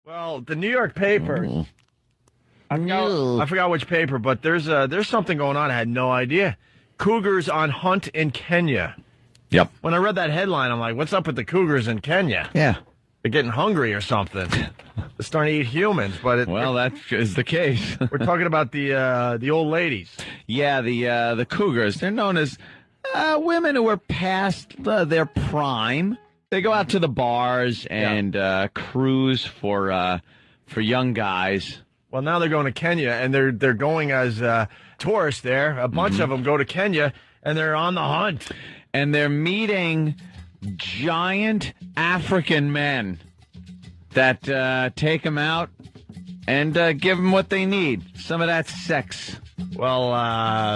Well, the New York paper. I forgot which paper, but there's something going on. I had no idea. Cougars on hunt in Kenya. Yep. When I read that headline, I'm like, what's up with the cougars in Kenya? Yeah. They're getting hungry or something. They're starting to eat humans. But that is the case. We're talking about the old ladies. Yeah, the cougars. They're known as women who are past their prime. They go out to the bars and cruise for young guys. Well, now they're going to Kenya, and they're going as tourists there. A bunch of them go to Kenya, and they're on the hunt. And they're meeting giant African men that take them out and give them what they need. Some of that sex. Well,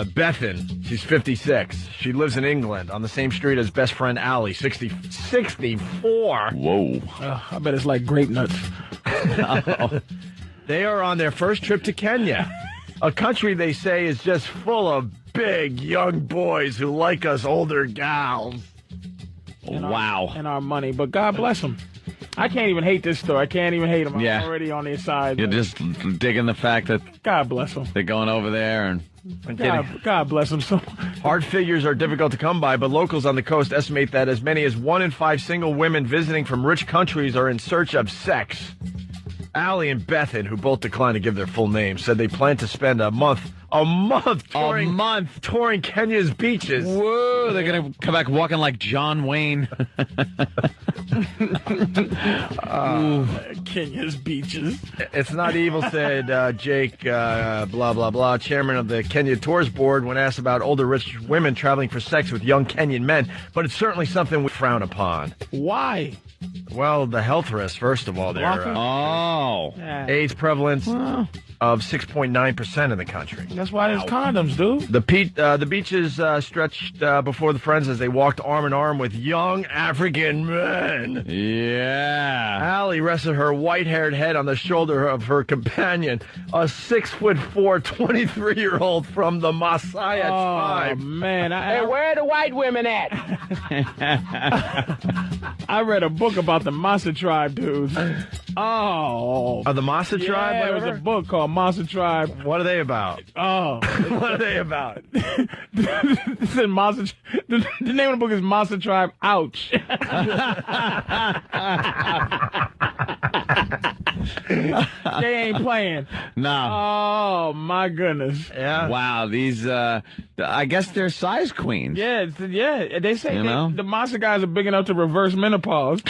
Bethan, she's 56. She lives in England on the same street as best friend Allie, 64. Whoa. I bet it's like grape nuts. They are on their first trip to Kenya, a country they say is just full of big young boys who like us older gals. Wow. And our money, but God bless them. I can't even hate this story. I can't even hate them. I'm Yeah. already on their side. You're just digging the fact that God bless them. they're going over there and God bless them. So Hard figures are difficult to come by, but locals on the coast estimate that as many as 1 in 5 single women visiting from rich countries are in search of sex. Allie and Bethan, who both declined to give their full names, said they plan to spend a month touring Kenya's beaches. whoa, they're going to come back walking like John Wayne. Kenya's beaches. It's not evil, said Jake, blah, blah, blah, chairman of the Kenya Tours Board, when asked about older rich women traveling for sex with young Kenyan men. But it's certainly something we frown upon. Why? Well, the health risks, first of all, there. AIDS prevalence of 6.9% in the country. That's why there's condoms, dude. The beaches stretched before the friends as they walked arm in arm with young African men. Yeah. Allie rested her white-haired head on the shoulder of her companion, a 6'4", 23-year-old from the Maasai tribe. Oh, man. Hey, where are the white women at? I read a book about the Maasai tribe, dude. Oh. The Maasai tribe? Yeah, it was a book called Maasai Tribe. What are they about? Oh. What are they about? The name of the book is Maasai Tribe. Ouch. They ain't playing. No. Oh, my goodness. Yeah. Wow, these, I guess they're size queens. Yeah, they say You know? the Maasai guys are big enough to reverse menopause.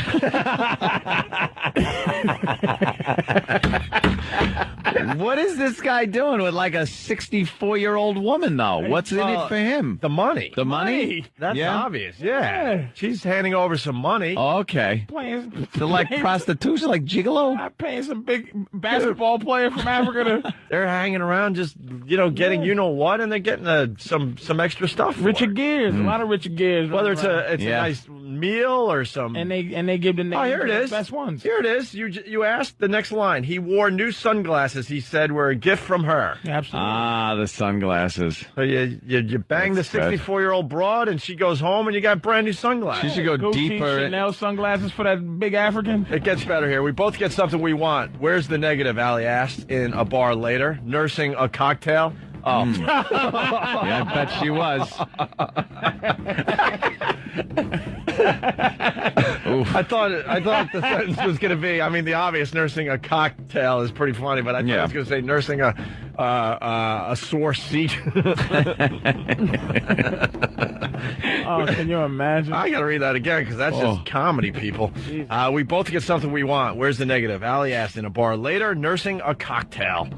What is this guy doing with like a 64-year-old woman, though? What's in it for him? The money. The money? That's Yeah? obvious, yeah. She's handing over some money. Okay. Playing, So like prostitution, like gigolo? I'm paying some big basketball player from Africa to They're hanging around just, getting you-know-what, and they're getting some extra stuff for Richard it. Gears. A lot of Richard Gears. Whether it's a Yeah. nice meal or some... And they give the Oh, here it is. best ones. Here it is. You asked the next line. He wore new sunglasses, he said, were a gift from her. Absolutely. Ah, the sunglasses. So you bang That's the 64-year-old broad, and she goes home, and you got brand new sunglasses. She should go Gucci, deeper. Chanel sunglasses for that big African. It gets better here. We both get something we want. Where's the negative, Allie asked in a bar later, nursing a cocktail. Oh. Yeah, I bet she was. I thought the sentence was going to be, the obvious nursing a cocktail is pretty funny, but I thought I was going to say nursing a sore seat. Oh, can you imagine? I got to read that again because that's just comedy, people. We both get something we want. Where's the negative? Allie asked in a bar later, nursing a cocktail.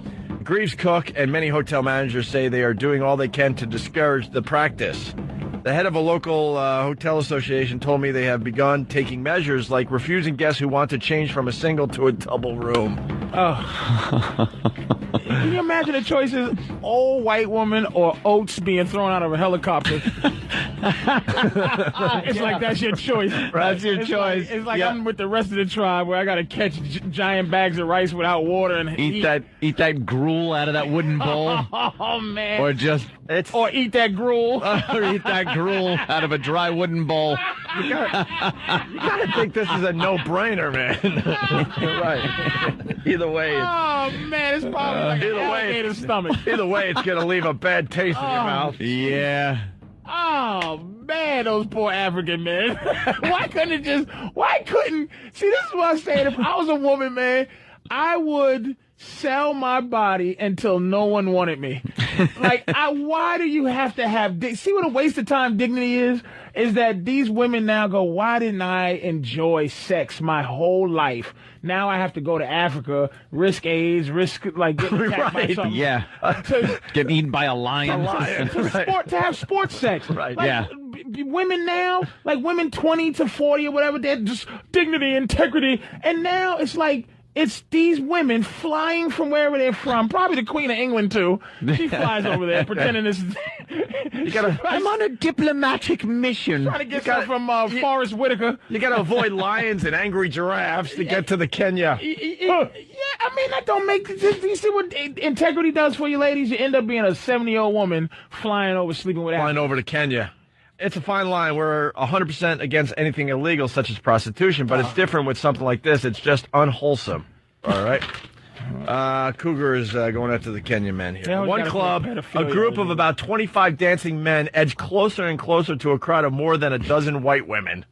Greaves cook and many hotel managers say they are doing all they can to discourage the practice. The head of a local hotel association told me they have begun taking measures like refusing guests who want to change from a single to a double room. Oh. Can you imagine the choices? Old white woman or oats being thrown out of a helicopter? It's like that's your choice. That's your choice. It's like I'm with the rest of the tribe where I got to catch giant bags of rice without water and eat that gruel out of that wooden bowl. Oh man! Or eat that gruel. Or eat that gruel out of a dry wooden bowl. You gotta think this is a no-brainer, man. Right. Either way. Oh man, it's probably like an alligator's stomach. Either way, it's gonna leave a bad taste in your mouth. Yeah. Oh man, those poor African men. Why couldn't, see, this is what I'm saying. If I was a woman, man, I would sell my body until no one wanted me. Why do you have to have, see what a waste of time dignity is? Is that these women now go, why didn't I enjoy sex my whole life? Now I have to go to Africa, risk AIDS, getting attacked by something. Yeah. Getting eaten by a lion. To have sports sex. Right. Women now, like women 20 to 40 or whatever, they're just dignity, integrity. And now it's like, it's these women flying from wherever they're from, probably the Queen of England too. She flies over there pretending this is... I'm on a diplomatic mission. Trying to get stuff from Forrest Whitaker. You got to avoid lions and angry giraffes to get to the Kenya. Yeah, I mean, that don't make... You see what integrity does for you ladies? You end up being a 70-year-old woman flying over, sleeping with... Flying over to Kenya. It's a fine line. We're 100% against anything illegal, such as prostitution, but it's different with something like this. It's just unwholesome. All right? Cougar is going after the Kenyan men here. One club, a group of about 25 dancing men edged closer and closer to a crowd of more than a dozen white women.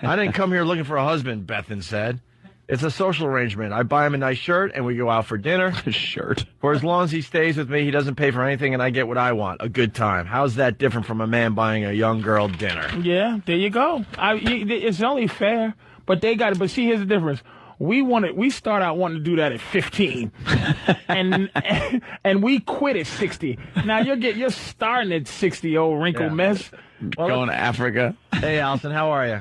I didn't come here looking for a husband, Bethan said. It's a social arrangement. I buy him a nice shirt, and we go out for dinner. A shirt. For as long as he stays with me, he doesn't pay for anything, and I get what I want, a good time. How's that different from a man buying a young girl dinner? Yeah, there you go. It's only fair, but but see, here's the difference. We start out wanting to do that at 15, and we quit at 60. Now you're starting at 60, old wrinkled mess. Going to Africa. Hey, Allison, how are you?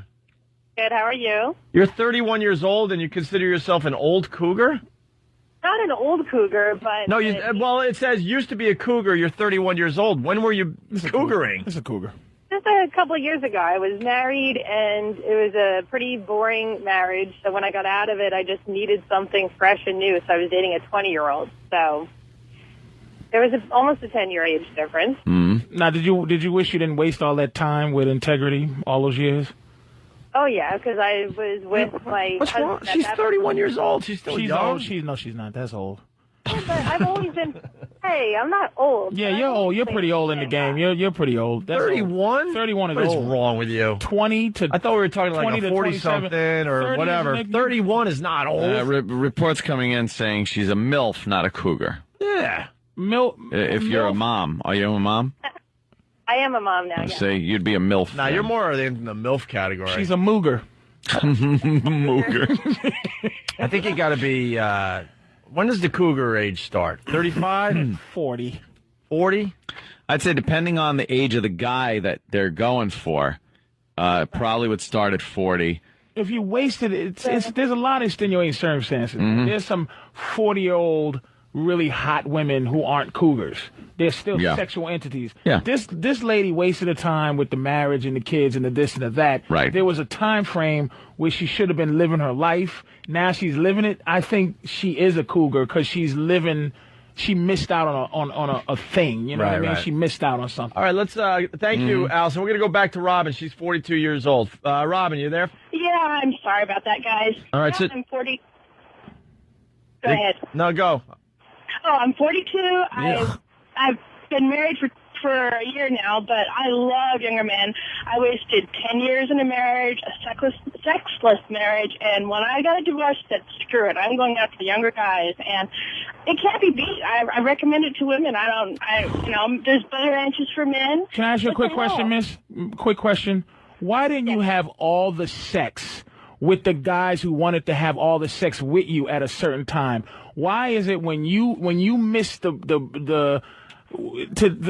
Good, how are you? You're 31 years old, and you consider yourself an old cougar? Not an old cougar, but... No, it says used to be a cougar. You're 31 years old. When were you cougaring? It's a cougar. Just a couple of years ago. I was married, and it was a pretty boring marriage. So when I got out of it, I just needed something fresh and new. So I was dating a 20-year-old. So there was almost a 10-year age difference. Mm-hmm. Now, did you wish you didn't waste all that time with integrity all those years? Oh, yeah, because I was with my What's husband. wrong? She's 31 years old. She's still young. Old. She's not. That's old. But I've always been... Hey, I'm not old. Yeah, you're old. You're pretty old in the game. You're pretty old. 31? 31 is old. old. What is wrong with you? 20 to... I thought we were talking like a 40-something or whatever. 31 is not old. Reports coming in saying she's a MILF, not a cougar. Yeah. If you're a mom. Are you a mom? I am a mom now, yeah. Say you'd be a MILF. Now, you're more in the MILF category. She's a mooger. Mooger. I think you got to be... when does the cougar age start? 35? 40. 40? I'd say depending on the age of the guy that they're going for, probably would start at 40. If you wasted it, there's a lot of extenuating circumstances. Mm-hmm. There's some 40-year-old really hot women who aren't cougars. They're still sexual entities. Yeah. This lady wasted her time with the marriage and the kids and the this and the that. Right. There was a time frame where she should have been living her life. Now she's living it. I think she is a cougar because she's living. She missed out on a thing. You know what I mean? Right. She missed out on something. All right, let's thank you, Allison. We're going to go back to Robin. She's 42 years old. Robin, you there? Yeah, I'm sorry about that, guys. All right, I'm 40. Go ahead. No, go. Oh, I'm 42. I've been married for a year now, but I love younger men. I wasted 10 years in a marriage, a sexless marriage, and when I got a divorce, I said, screw it. I'm going after the younger guys, and it can't be beat. I recommend it to women. There's better answers for men. Can I ask you a quick question, miss? Quick question. Why didn't you have all the sex with the guys who wanted to have all the sex with you at a certain time? Why is it when you missed the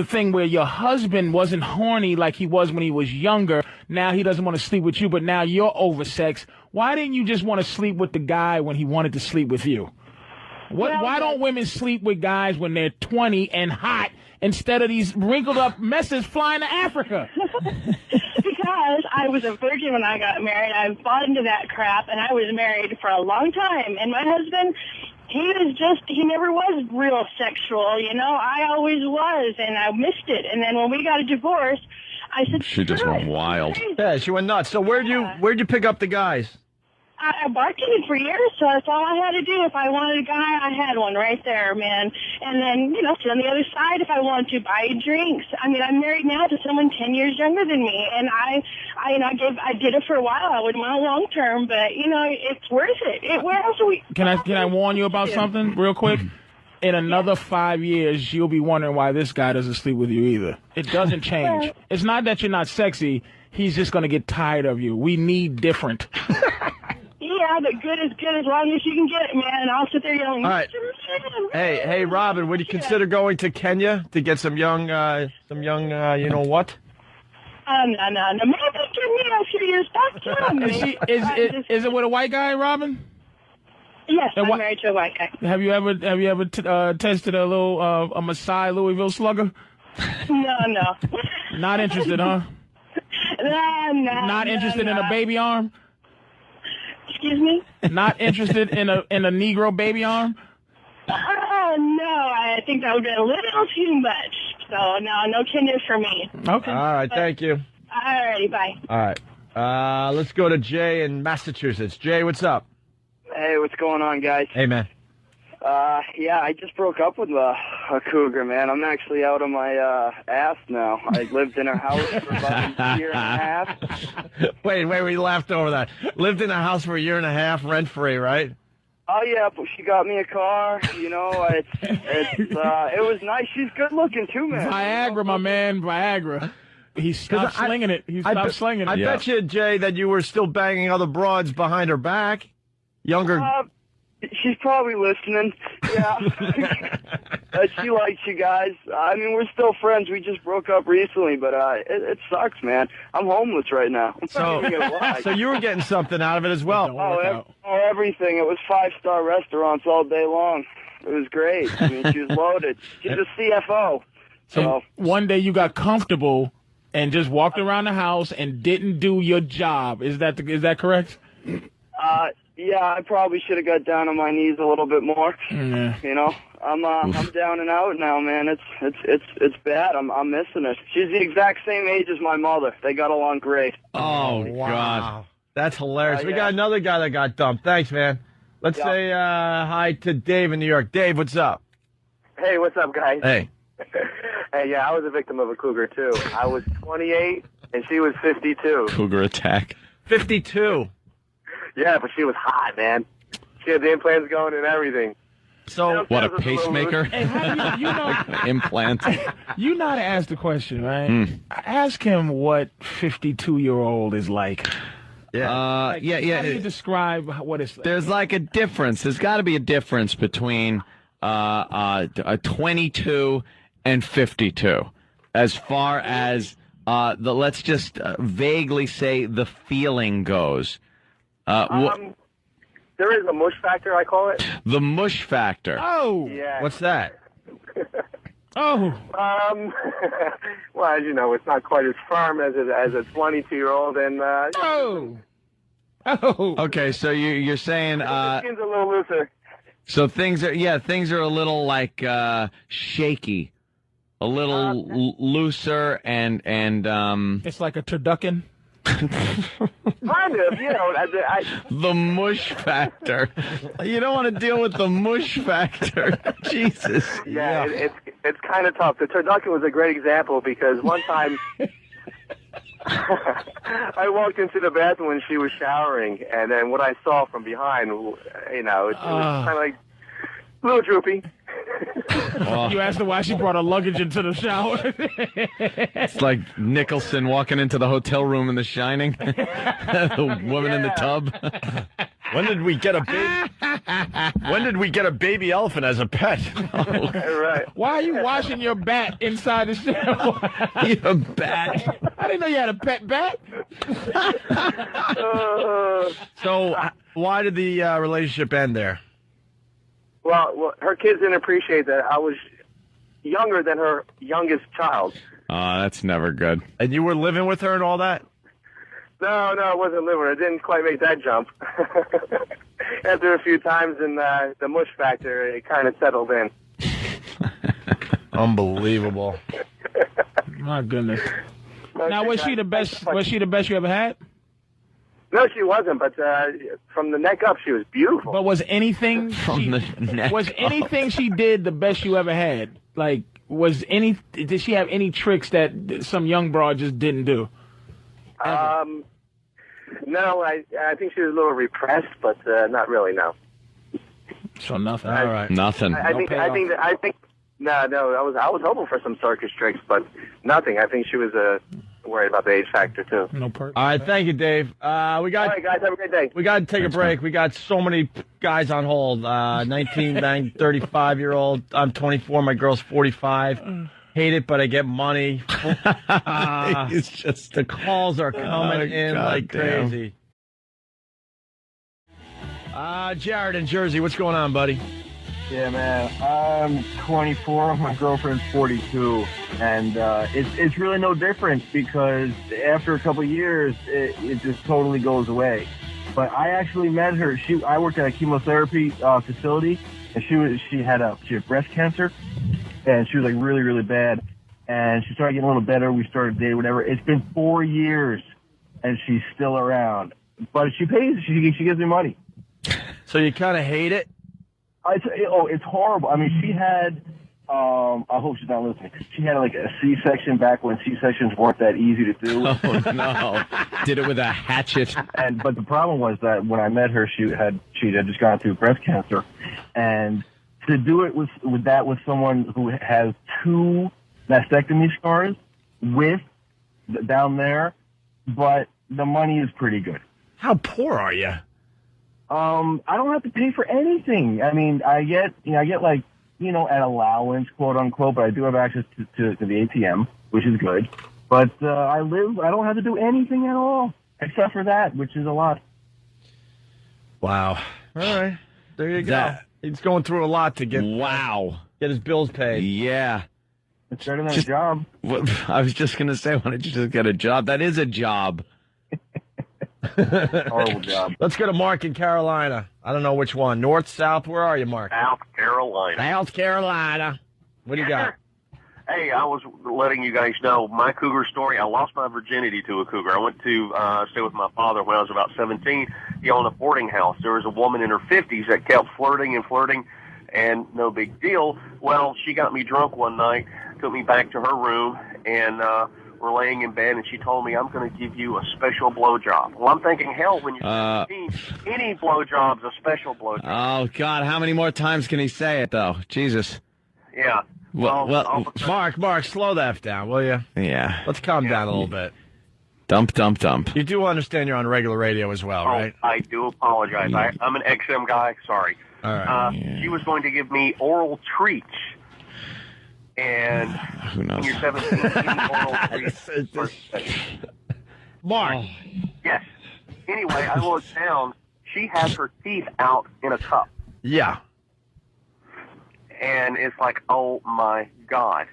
thing where your husband wasn't horny like he was when he was younger, now he doesn't want to sleep with you, but now you're oversexed? Why didn't you just want to sleep with the guy when he wanted to sleep with you? Why don't women sleep with guys when they're 20 and hot instead of these wrinkled up messes flying to Africa? Because I was a virgin when I got married. I bought into that crap, and I was married for a long time. And my husband, he never was real sexual, you know. I always was, and I missed it. And then when we got a divorce, I said, she just went wild. Yeah, she went nuts. So where'd you pick up the guys? I bartended for years, so that's all I had to do. If I wanted a guy, I had one right there, man. And then, you know, sit on the other side if I wanted to, buy drinks. I mean, I'm married now to someone 10 years younger than me, and I did it for a while. I wouldn't want long term, but you know, it's worth it. Where else are we? Can I warn you about something real quick? In another 5 years, you'll be wondering why this guy doesn't sleep with you either. It doesn't change. It's not that you're not sexy. He's just going to get tired of you. We need different. Yeah, but good is good as long as you can get it, man. And I'll sit there yelling. All right. Hey, Robin, would you consider going to Kenya to get some young, you know what? No. Maybe give me a few years back. Is it with a white guy, Robin? Yes, I'm married to a white guy. Have you ever tested a little a Maasai Louisville slugger? No. Not interested, huh? No. Not interested in a baby arm? Excuse me? Not interested in a Negro baby arm? Oh, no. I think that would be a little too much. So, no Kenya for me. Okay. All right, thank you. All righty, bye. All right. Let's go to Jay in Massachusetts. Jay, what's up? Hey, what's going on, guys? Hey, man. Yeah, I just broke up with a cougar, man. I'm actually out of my ass now. I lived in her house for about a year and a half. Wait, we laughed over that. Lived in a house for a year and a half, rent-free, right? Oh, yeah, but she got me a car. You know, it was nice. She's good-looking, too, man. Viagra, my man, Viagra. He stopped slinging it. He stopped slinging it. I bet you, Jay, that you were still banging other broads behind her back. Younger... She's probably listening. Yeah. She likes you guys. I mean, we're still friends. We just broke up recently, but it sucks, man. I'm homeless right now. So you were getting something out of it as well. Everything. It was 5-star restaurants all day long. It was great. I mean, she was loaded. She's a CFO. So one day you got comfortable and just walked around the house and didn't do your job. Is that correct? Yeah, I probably should have got down on my knees a little bit more. Yeah. You know, I'm down and out now, man. It's bad. I'm missing her. She's the exact same age as my mother. They got along great. Oh, wow. God. That's hilarious. We got another guy that got dumped. Thanks, man. Let's say hi to Dave in New York. Dave, what's up? Hey, what's up, guys? Hey. Hey, yeah, I was a victim of a cougar, too. I was 28, and she was 52. Cougar attack. 52. Yeah, but she was hot, man. She had the implants going and everything. So what, a pacemaker? Hey, how you know implant? You know how to ask the question, right? Ask him what 52-year-old is like. Yeah. How do you describe what it's like? There's like a difference. There's got to be a difference between a 22 and 52, as far as let's just vaguely say the feeling goes. There is a mush factor, I call it. The mush factor. Oh, yeah. What's that? Oh. Well, as you know, it's not quite as firm as a 22-year-old, and Oh. Okay, so you're saying the skin's a little looser. So things are a little like shaky, a little looser, and It's like a turducken. Kind of, you know. The mush factor. You don't want to deal with the mush factor. Jesus. Yeah, it's kind of tough. The turducken was a great example because one time I walked into the bathroom when she was showering, and then what I saw from behind, you know, it was kind of like a little droopy. You asked her why she brought her luggage into the shower. It's like Nicholson walking into the hotel room in The Shining. The woman in the tub. When did we get a baby elephant as a pet? Right. Why are you washing your bat inside the shower? Your bat. I didn't know you had a pet bat. So, why did the relationship end there? Well, her kids didn't appreciate that I was younger than her youngest child. Oh, that's never good. And you were living with her and all that? No, I wasn't living. I didn't quite make that jump. After a few times in the mush factor, it kind of settled in. Unbelievable. My goodness. Now, was she the best? Was she the best you ever had? No, she wasn't. But from the neck up, she was beautiful. But was anything anything she did the best you ever had? Like, did she have any tricks that some young broad just didn't do? No, I think she was a little repressed, but not really. No. So nothing. All right. Nothing. I think. No. I was hoping for some circus tricks, but nothing. I think she was worried about the age factor too. No perk. All right, thank you, Dave. We got. All right, guys, have a great day. We got to take a break. We got so many guys on hold. 19, 35-year-old. I'm 24. My girl's 45. Hate it, but I get money. It's just the calls are coming in like crazy. Jared in Jersey, what's going on, buddy? Yeah, man. I'm 24. My girlfriend's 42, and it's really no different because after a couple of years, it just totally goes away. But I actually met her. I worked at a chemotherapy facility, and she had breast cancer, and she was like really, really bad. And she started getting a little better. We started dating, whatever. It's been 4 years, and she's still around. But she pays. She gives me money. So you kind of hate it? It's horrible. I mean, she had, I hope she's not listening. She had like a C-section back when C-sections weren't that easy to do. Oh, no. Did it with a hatchet. But the problem was that when I met her, she had just gone through breast cancer. And to do it with someone who has 2 mastectomy scars down there, but the money is pretty good. How poor are you? I don't have to pay for anything. I mean, I get like, an allowance, quote unquote, but I do have access to the ATM, which is good. But I don't have to do anything at all, except for that, which is a lot. Wow. All right. There you go. He's going through a lot to get his bills paid. Yeah. It's better than a job. I was just going to say, why don't you just get a job? That is a job. Horrible job. Let's go to Mark in Carolina. I don't know which one. North, south, where are you, Mark? South Carolina. South Carolina. What do you got? Hey, I was letting you guys know my cougar story. I lost my virginity to a cougar. I went to stay with my father when I was about 17. He owned a boarding house. There was a woman in her 50s that kept flirting, and no big deal. Well, she got me drunk one night, took me back to her room, and we're laying in bed, and she told me, I'm going to give you a special blowjob. Well, I'm thinking, hell, when you're 17, any blowjob's a special blowjob. Oh, God, how many more times can he say it, though? Jesus. Yeah. Well, Mark, slow that down, will you? Yeah. Let's calm down a little bit. Dump. You do understand you're on regular radio as well, right? I do apologize. I'm an XM guy. Sorry. All right. She was going to give me oral treats. And who knows? When you're 17, oral treats. Mark. Yes. Anyway, I looked down. She has her teeth out in a cup. Yeah. And it's like, oh, my God.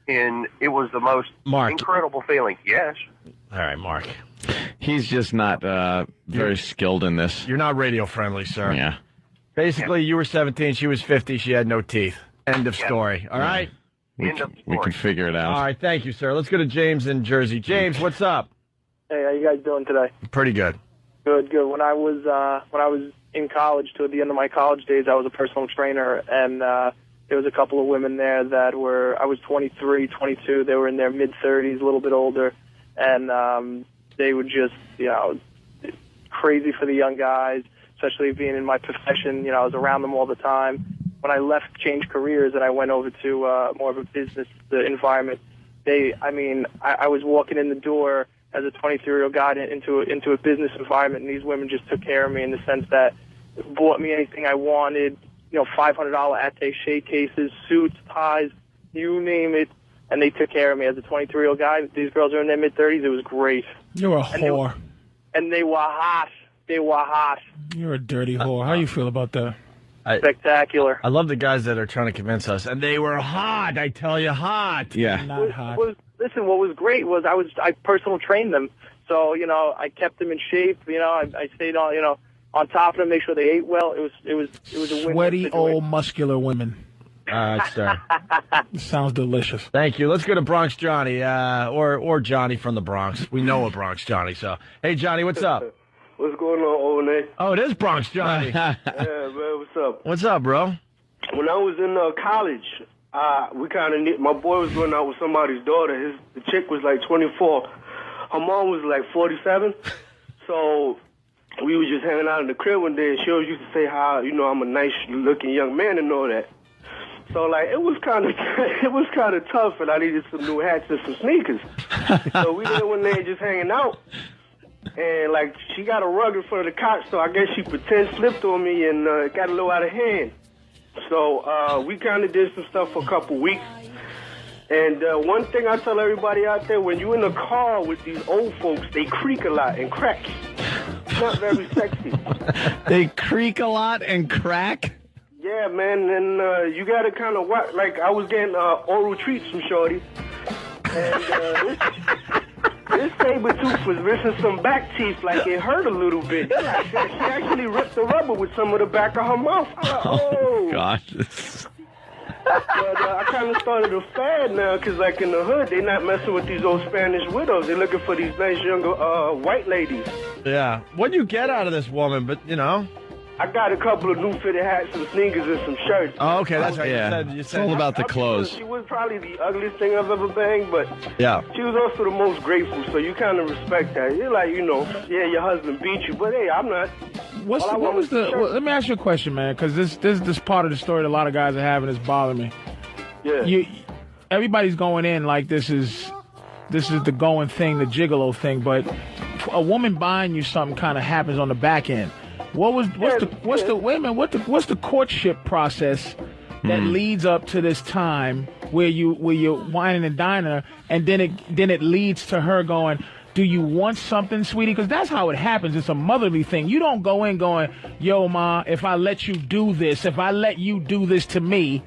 And it was the most incredible feeling. Yes. All right, Mark. He's just not very skilled in this. You're not radio friendly, sir. Yeah. Basically, you were 17, she was 50, she had no teeth. End of story. All right? We can figure it out. All right, thank you, sir. Let's go to James in Jersey. James, what's up? Hey, how you guys doing today? Pretty good. Good. When I was in college, toward the end of my college days, I was a personal trainer, and there was a couple of women there that I was 23, 22. They were in their mid-30s, a little bit older, and they were just, crazy for the young guys, especially being in my profession. I was around them all the time. When I left, changed careers, and I went over to more of a business environment, I was walking in the door as a 23-year-old guy into a business environment, and these women just took care of me in the sense that bought me anything I wanted, $500 attaché cases, suits, ties, you name it, and they took care of me as a 23-year-old guy. These girls are in their mid-30s. It was great. You're a whore. And they were hot. They were hot. You're a dirty whore. How you feel about that? spectacular. I love the guys that are trying to convince us, and they were hot. I tell you, hot. Yeah. Not hot. Listen, what was great was I personal trained them, so I kept them in shape. I stayed on top of them, make sure they ate well. It was a win-win Sweaty, situation. old, muscular women. Sounds delicious. Thank you. Let's go to Bronx Johnny, or Johnny from the Bronx. We know a Bronx Johnny. So, hey, Johnny, what's up? What's going on, old Nate? Oh, it is Bronx Johnny. Yeah, man, what's up? What's up, bro? When I was in college, my boy was going out with somebody's daughter. The chick was like 24. Her mom was like 47. So we was just hanging out in the crib one day, and she always used to say how, I'm a nice-looking young man and all that. So, like, it was kind of tough, and I needed some new hats and some sneakers. So we there one day just hanging out, and, like, she got a rug in front of the couch, so I guess she pretend slipped on me and it got a little out of hand. So we kind of did some stuff for a couple weeks. And one thing I tell everybody out there, when you're in a car with these old folks, they creak a lot and crack. It's not very sexy. They creak a lot and crack? Yeah, man, and you got to kind of watch. Like, I was getting oral treats from Shorty, and this saber tooth was missing some back teeth, like it hurt a little bit. Like, she actually ripped the rubber with some of the back of her mouth. Oh, gosh. But I kind of started a fad now, because, like, in the hood, they not messing with these old Spanish widows. They're looking for these nice younger white ladies. Yeah. What'd you get out of this woman? But, I got a couple of new fitted hats, some sneakers, and some shirts. Oh, okay, that's right. Yeah. You It's said all about the clothes. She was probably the ugliest thing I've ever banged, but yeah, she was also the most grateful, so you kind of respect that. You're like, yeah, your husband beat you, but hey, I'm not. Let me ask you a question, man, because this part of the story that a lot of guys are having is bothering me. Yeah. Everybody's going in like this is the going thing, the gigolo thing, but a woman buying you something kind of happens on the back end. What's the courtship process that leads up to this time where you're whining and dining her, and then it leads to her going, do you want something, sweetie? Because that's how it happens. It's a motherly thing. You don't go in going, yo, ma, if I let you do this to me,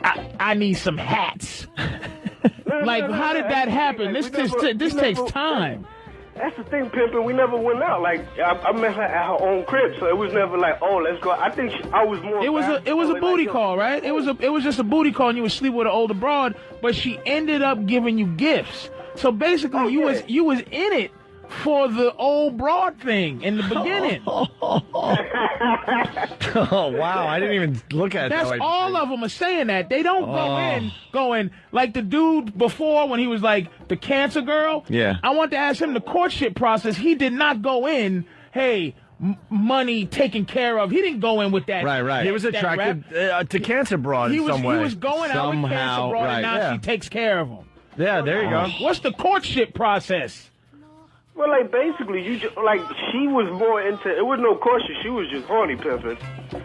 I need some hats. How did that happen? This takes time. That's the thing, pimpin'. We never went out. Like, I met her at her own crib, so it was never like, oh, let's go. I think I was more. It was a booty call, right? It was just a booty call, and you would sleep with an older broad, but she ended up giving you gifts. So basically, you was in it for the old broad thing in the beginning. Oh, wow. I didn't even look at it that way. That's all of them are saying that. They don't go in going like the dude before when he was like the cancer girl. Yeah. I want to ask him the courtship process. He did not go in, hey, money taken care of. He didn't go in with that. Right. He was attracted to cancer broad in some way. He was going out with cancer broad, and now she takes care of him. Yeah, there you go. What's the courtship process? Well, like, basically, she was more into, it was no courtship, she was just horny pimping.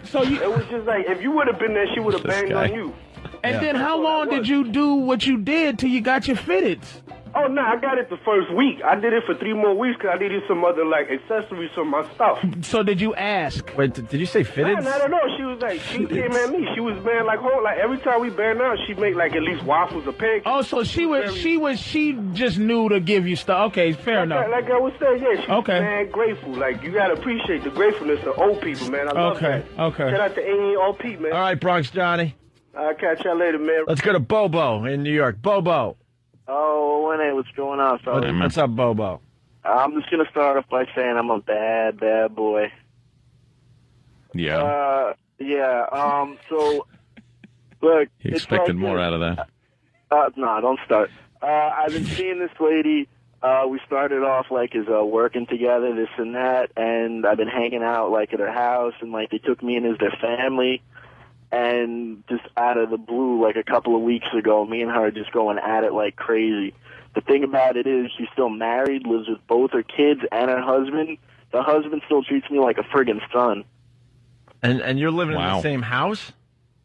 So it was just like, if you would have been there, she would have banged on you. And then how long did you do what you did till you got your fitteds? Oh, no, I got it the first week. I did it for 3 more weeks because I needed some other, like, accessories for my stuff. So did you ask? Wait, did you say fitted? No, I don't know. She was like, she came at me. She was, man, like, every time we banged out, she'd make, like, at least waffles or pancakes. Oh, so she just knew to give you stuff. Okay, fair enough. Like I was saying, yeah, she was man grateful. Like, you got to appreciate the gratefulness of old people, man. I love that. Okay. Shout out to AARP, man. All right, Bronx Johnny. I'll catch y'all later, man. Let's go to Bobo in New York. Bobo. Oh, what's going on, fellas? What's up, Bobo? I'm just going to start off by saying I'm a bad, bad boy. Yeah. So, look. He expected more out of that. No, don't start. I've been seeing this lady. We started off, like, as working together, this and that, and I've been hanging out, like, at her house, and, like, they took me in as their family. And just out of the blue, like a couple of weeks ago, me and her are just going at it like crazy. The thing about it is she's still married, lives with both her kids and her husband. The husband still treats me like a friggin' son. And you're living in the same house?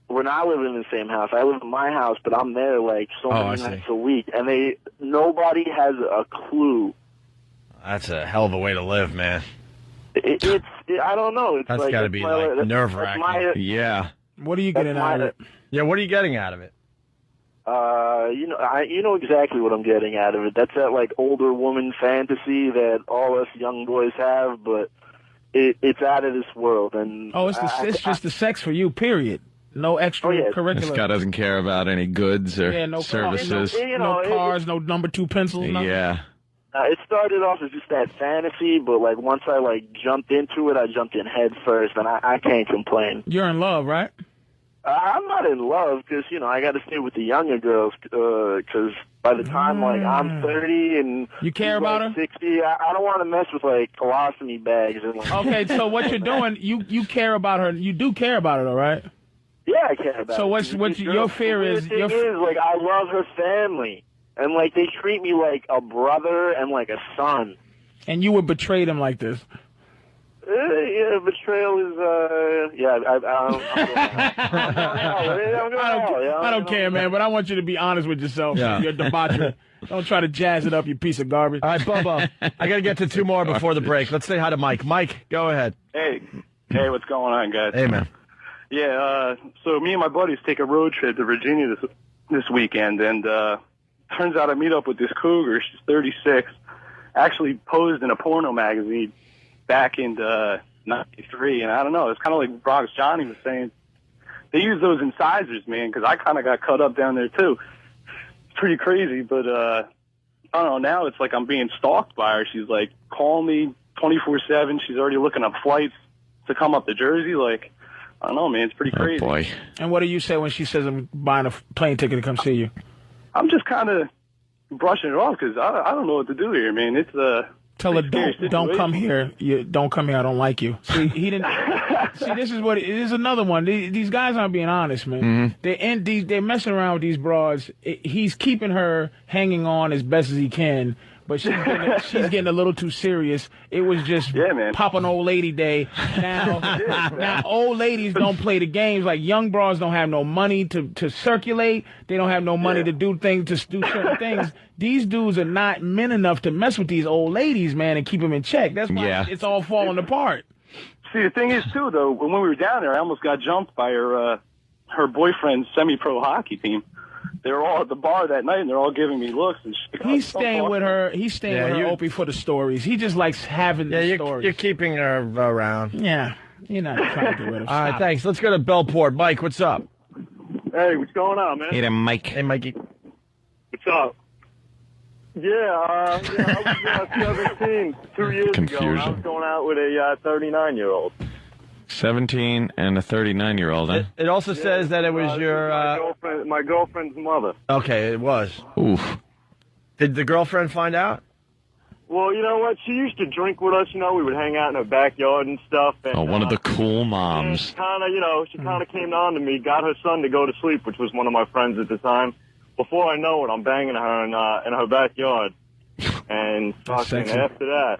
We're not living in the same house. I live in my house, but I'm there like so many nights a week. And nobody has a clue. That's a hell of a way to live, man. I don't know. It's That's like, got to be like nerve-wracking. Yeah. What are you getting out of it? Yeah, what are you getting out of it? You know exactly what I'm getting out of it. That's that like older woman fantasy that all us young boys have, but it's out of this world. And it's just the sex for you. Period. No extra curricular. This guy doesn't care about any goods or services. No cars, no number 2 pencils. Nothing. Yeah. It started off as just that fantasy, but like once I like jumped into it, I jumped in head first, and I can't complain. You're in love, right? I'm not in love because, I got to stay with the younger girls because by the time, like, I'm 30 and... You care about her? 60, I don't want to mess with, like, colostomy bags and, like... Okay, so what you're doing, you care about her. You do care about her, though, right? Yeah, I care about her. So what's your fear is... The thing is, like, I love her family. And, like, they treat me like a brother and like a son. And you would betray them like this? Yeah, betrayal is, I don't care, man, but I want you to be honest with yourself. Yeah. You're debauchery. Don't try to jazz it up, you piece of garbage. All right, Bubba, I got to get to 2 more before the break. Let's say hi to Mike. Mike, go ahead. Hey, what's going on, guys? Hey, man. Yeah, so me and my buddies take a road trip to Virginia this weekend, and turns out I meet up with this cougar. She's 36, actually posed in a porno magazine back in 93, and I don't know, it's kind of like Bronx Johnny was saying. They use those incisors, man, because I kind of got cut up down there, too. It's pretty crazy, but I don't know, now it's like I'm being stalked by her. She's, like, calling me 24/7. She's already looking up flights to come up to Jersey. Like, I don't know, man, it's pretty crazy. Oh, boy. And what do you say when she says I'm buying a plane ticket to come see you? I'm just kind of brushing it off because I don't know what to do here, man. It's Tell her don't come here. Don't come here. I don't like you. See, he didn't. See, this is what it is. Another one. These guys aren't being honest, man. Mm-hmm. They're messing around with these broads. He's keeping her hanging on as best as he can, but she's getting a little too serious. It was just popping old lady day. Now old ladies don't play the games. Like young broads don't have no money to circulate. They don't have no money to do things, to do certain things. These dudes are not men enough to mess with these old ladies, man, and keep them in check. That's why it's all falling apart. See, the thing is, too, though, when we were down there, I almost got jumped by her boyfriend's semi-pro hockey team. They were all at the bar that night, and they're all giving me looks. And shit. He's staying with her. He's staying with her, Opie, for the stories. He just likes having the stories. You're keeping her around. Yeah. You're not trying to get rid of her. All right, thanks. Let's go to Bellport. Mike, what's up? Hey, what's going on, man? Hey there, Mike. Hey, Mikey. What's up? I was 17 2 years ago, and I was going out with a 39-year-old. 17 and a 39-year-old, huh? It also says that it was your... my girlfriend's mother. Okay, it was. Oof. Did the girlfriend find out? Well, you know what? She used to drink with us. We would hang out in her backyard and stuff. And, one of the cool moms. She kind of came on to me, got her son to go to sleep, which was one of my friends at the time. Before I know it, I'm banging her in her backyard. And fucking after that,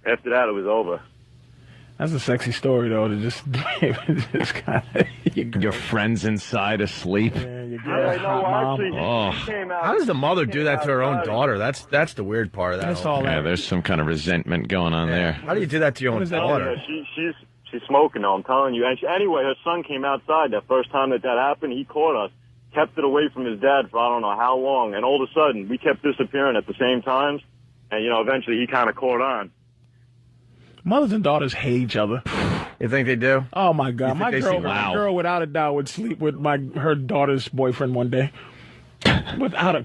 it was over. That's a sexy story, though, to just kind of... Your friend's inside asleep. Yeah, your girl's hot mom. How does the mother do that to her own daughter? That's the weird part of that. That's all. Yeah, there's some kind of resentment going on there. How do you do that to your own daughter? Yeah, she's smoking, though, I'm telling you. And anyway, her son came outside that first time that happened. He caught us, kept it away from his dad for I don't know how long. And all of a sudden, we kept disappearing at the same times. And, eventually he kind of caught on. Mothers and daughters hate each other. You think they do? Oh, my God. My girl, without a doubt, would sleep with her daughter's boyfriend one day. Without a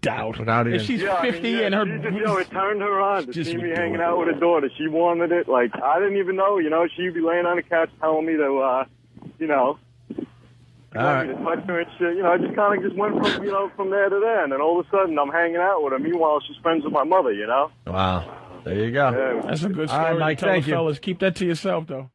doubt. If she's 50 and her... it turned her on to see me hanging out with her daughter. She wanted it. Like, I didn't even know, she'd be laying on the couch telling me to, All right. to touch her and shit. I just kind of just went from there to there. And then all of a sudden, I'm hanging out with her. Meanwhile, she's friends with my mother, Wow. There you go. Yeah. That's a good story. All right, Mike, to tell thank the you. fellas. Keep that to yourself, though.